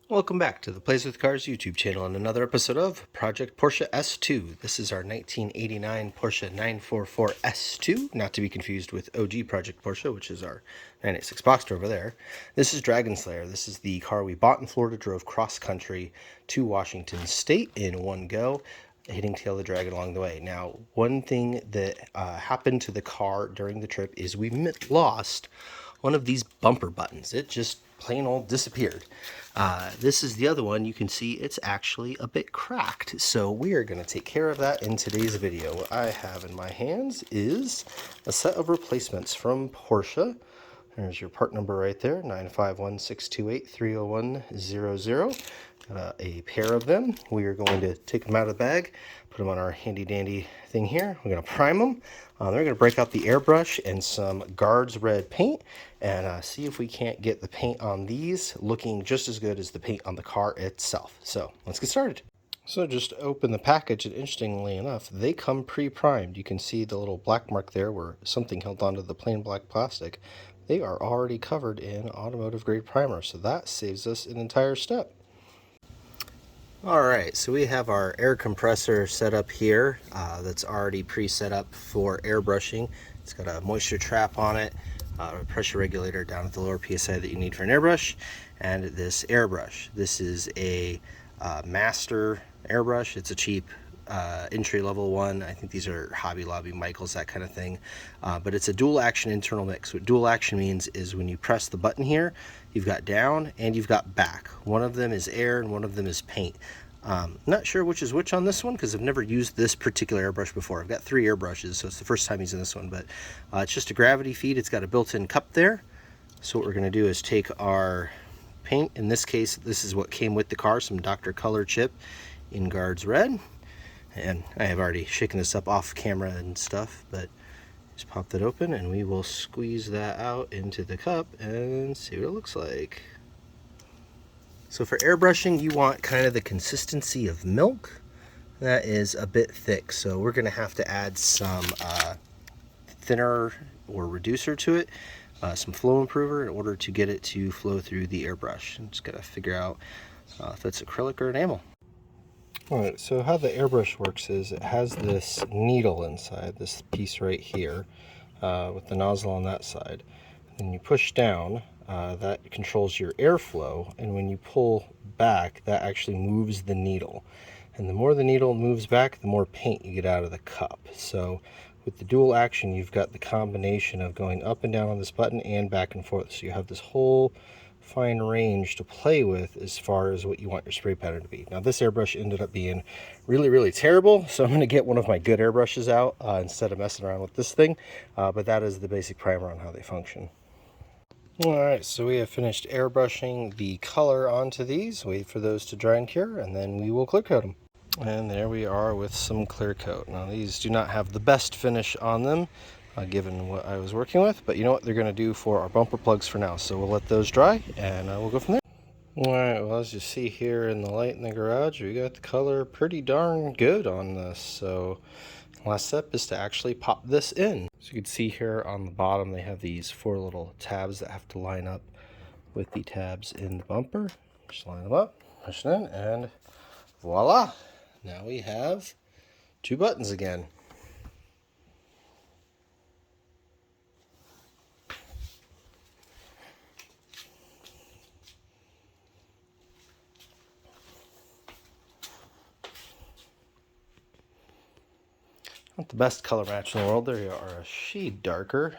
Welcome back to the Plays with Cars YouTube channel and another episode of Project Porsche S2. This is our 1989 Porsche 944 S2, not to be confused with OG Project Porsche, which is our 986 Boxster over there. This is Dragon Slayer. This is the car we bought in Florida, drove cross-country to Washington State in one go, hitting Tail the Dragon along the way. Now, one thing that happened to the car during the trip is we lost one of these bumper buttons. It just plain old disappeared. This is the other one. You can see it's actually a bit cracked. So we are going to take care of that in today's video. What I have in my hands is a set of replacements from Porsche. There's your part number right there, 951-628-30100. Got a pair of them. We are going to take them out of the bag, put them on our handy dandy thing here. We're going to prime them. Then we're going to break out the airbrush and some Guards red paint and see if we can't get the paint on these looking just as good as the paint on the car itself. So let's get started. So just open the package, and interestingly enough, they come pre-primed. You can see the little black mark there where something held onto the plain black plastic. They are already covered in automotive grade primer, so that saves us an entire step. Alright, so we have our air compressor set up here that's already pre-set up for airbrushing. It's got a moisture trap on it, a pressure regulator down at the lower PSI that you need for an airbrush, and this airbrush. This is a master airbrush. It's a cheap entry-level one. I think these are Hobby Lobby, Michaels, that kind of thing. But it's a dual action internal mix. What dual action means is when you press the button here, you've got down and you've got back. One of them is air and one of them is paint. Not sure which is which on this one because I've never used this particular airbrush before. I've got 3 airbrushes, so it's the first time using this one, but it's just a gravity feed. It's got a built-in cup there. So what we're going to do is take our paint. In this case, this is what came with the car, some Dr. Color chip in Guards red. And I have already shaken this up off camera and stuff, but just pop that open and we will squeeze that out into the cup and see what it looks like. So for airbrushing, you want kind of the consistency of milk. That is a bit thick, so we're going to have to add some thinner or reducer to it, some flow improver in order to get it to flow through the airbrush. I'm just got to figure out if it's acrylic or enamel. Alright, so how the airbrush works is it has this needle inside, this piece right here, with the nozzle on that side. And you push down, that controls your airflow, and when you pull back, that actually moves the needle. And the more the needle moves back, the more paint you get out of the cup. So with the dual action, you've got the combination of going up and down on this button and back and forth. So you have this whole fine range to play with as far as what you want your spray pattern to be. Now this airbrush ended up being really terrible, so I'm going to get one of my good airbrushes out instead of messing around with this thing, but that is the basic primer on how they function. Alright, so we have finished airbrushing the color onto these. Wait for those to dry and cure, and then we will clear coat them. And there we are with some clear coat. Now these do not have the best finish on them, given what I was working with, but you know what, they're going to do for our bumper plugs for now, so we'll let those dry and we'll go from there. Alright, well, as you see here in the light in the garage, we got the color pretty darn good on this, so last step is to actually pop this in. So you can see here on the bottom they have these 4 little tabs that have to line up with the tabs in the bumper. Just line them up, push it in, and voila! Now we have 2 buttons again. Not the best color match in the world. They are a shade darker,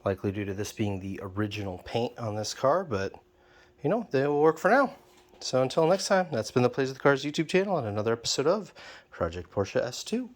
likely due to this being the original paint on this car, but you know, they will work for now. So until next time, that's been the Plays with Cars YouTube channel and another episode of Project Porsche S2.